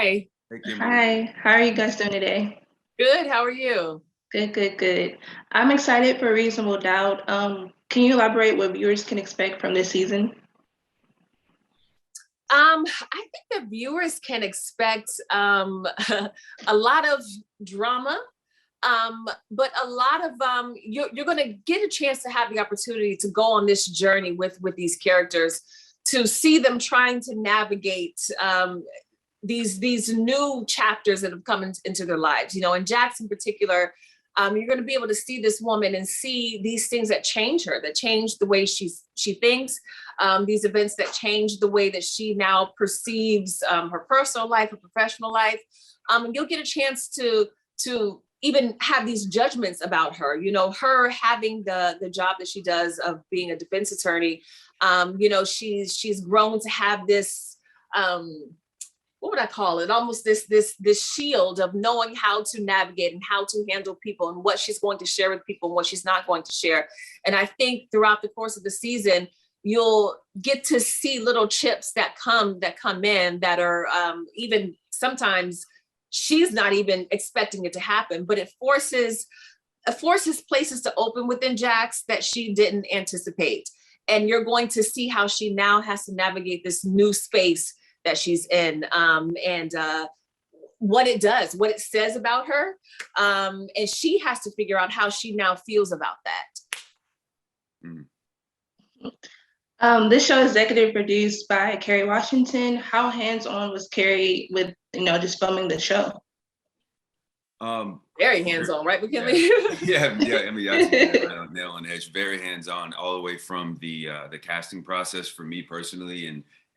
Hi. Hey, Kimberly. Hi, how are you guys doing today? Good. How are you? Good, good, good. I'm excited for Reasonable Doubt. Can you elaborate what viewers can expect from this season? I think the viewers can expect a lot of drama, but a lot of you're going to get a chance to have the opportunity to go on this journey with these characters, to see them trying to navigate these new chapters that have come into their lives. You know, in Jax in particular, you're going to be able to see this woman and see these things that change her, that change the way she thinks, these events that change the way that she now perceives her personal life, her professional life. And you'll get a chance to even have these judgments about her. You know, her having the job that she does of being a defense attorney. You know, she's grown to have this. What would I call it? Almost this shield of knowing how to navigate and how to handle people and what she's going to share with people and what she's not going to share. And I think throughout the course of the season, you'll get to see little chips that come in that are even sometimes she's not even expecting it to happen, but it forces places to open within Jax that she didn't anticipate. And you're going to see how she now has to navigate this new space that she's in, and what it does, what it says about her. And she has to figure out how she now feels about that. This show is executive produced by Kerry Washington. How hands-on was Kerry with, just filming the show? Very hands-on, right, McKinley? Yeah, Emayatzy, nail on the edge. Very hands-on, all the way from the casting process for me personally,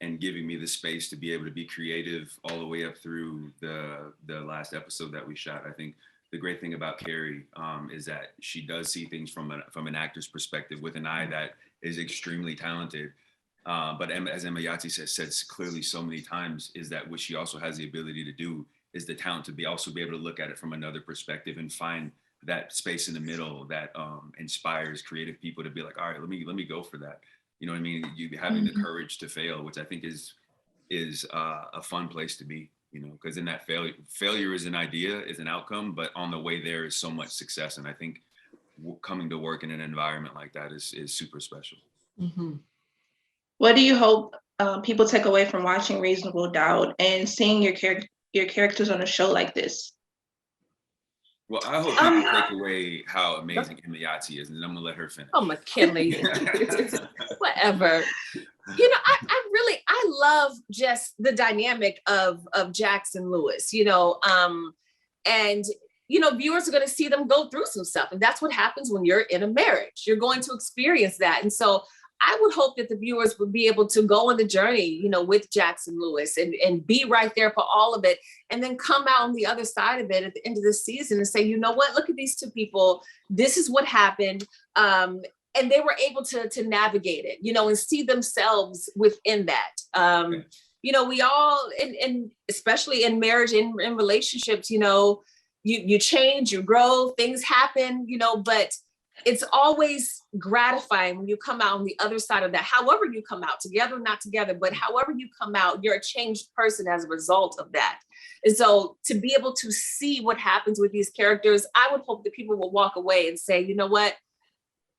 and giving me the space to be able to be creative all the way up through the last episode that we shot. I think the great thing about Kerry is that she does see things from an actor's perspective with an eye that is extremely talented. But as Emayatzy says clearly so many times, is that what she also has the ability to do is the talent to also be able to look at it from another perspective and find that space in the middle that inspires creative people to be like, all right, let me go for that. You know what I mean? You having the courage to fail, which I think is a fun place to be, because in that failure is an idea, is an outcome, but on the way there is so much success. And I think coming to work in an environment like that is super special. Mm-hmm. What do you hope people take away from watching Reasonable Doubt and seeing your characters on a show like this? Well, I hope people take away how amazing Emayatzy is, and then I'm gonna let her finish. Oh, McKinley, it's whatever. I love just the dynamic of Jax and Lewis, and viewers are going to see them go through some stuff, and that's what happens when you're in a marriage. You're going to experience that, and so I would hope that the viewers would be able to go on the journey, with Jax and Lewis and be right there for all of it. And then come out on the other side of it at the end of the season and say, you know what, look at these two people. This is what happened. And they were able to navigate it, and see themselves within that. We all, and especially in marriage, in relationships, you change, you grow, things happen, but it's always gratifying when you come out on the other side of that. However you come out, together or not together, but however you come out, you're a changed person as a result of that. And so to be able to see what happens with these characters, I would hope that people will walk away and say, you know what,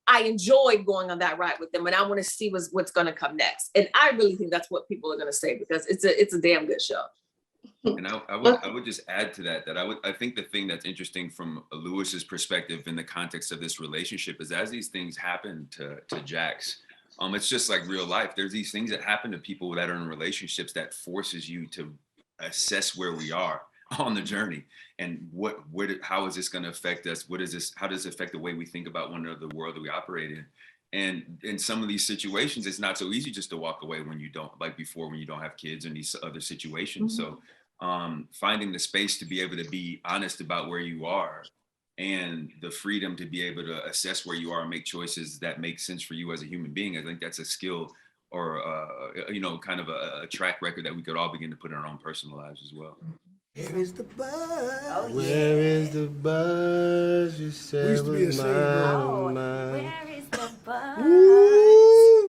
I enjoyed going on that ride with them, and I want to see what's going to come next. And I really think that's what people are going to say, because it's a damn good show. And I would just add to that I think the thing that's interesting from Lewis's perspective in the context of this relationship is, as these things happen to Jax, it's just like real life. There's these things that happen to people that are in relationships that forces you to assess where we are on the journey, and how is this going to affect us? How does it affect the way we think about one another, the world that we operate in? And in some of these situations, it's not so easy just to walk away when you don't, like before, when you don't have kids and these other situations. Mm-hmm. So finding the space to be able to be honest about where you are, and the freedom to be able to assess where you are and make choices that make sense for you as a human being. I think that's a skill, or kind of a track record that we could all begin to put in our own personal lives as well. Where is the buzz? Oh, yeah. Where is the buzz? You said We used to be was a singer. mine, Oh, mine. where is the buzz? Ooh.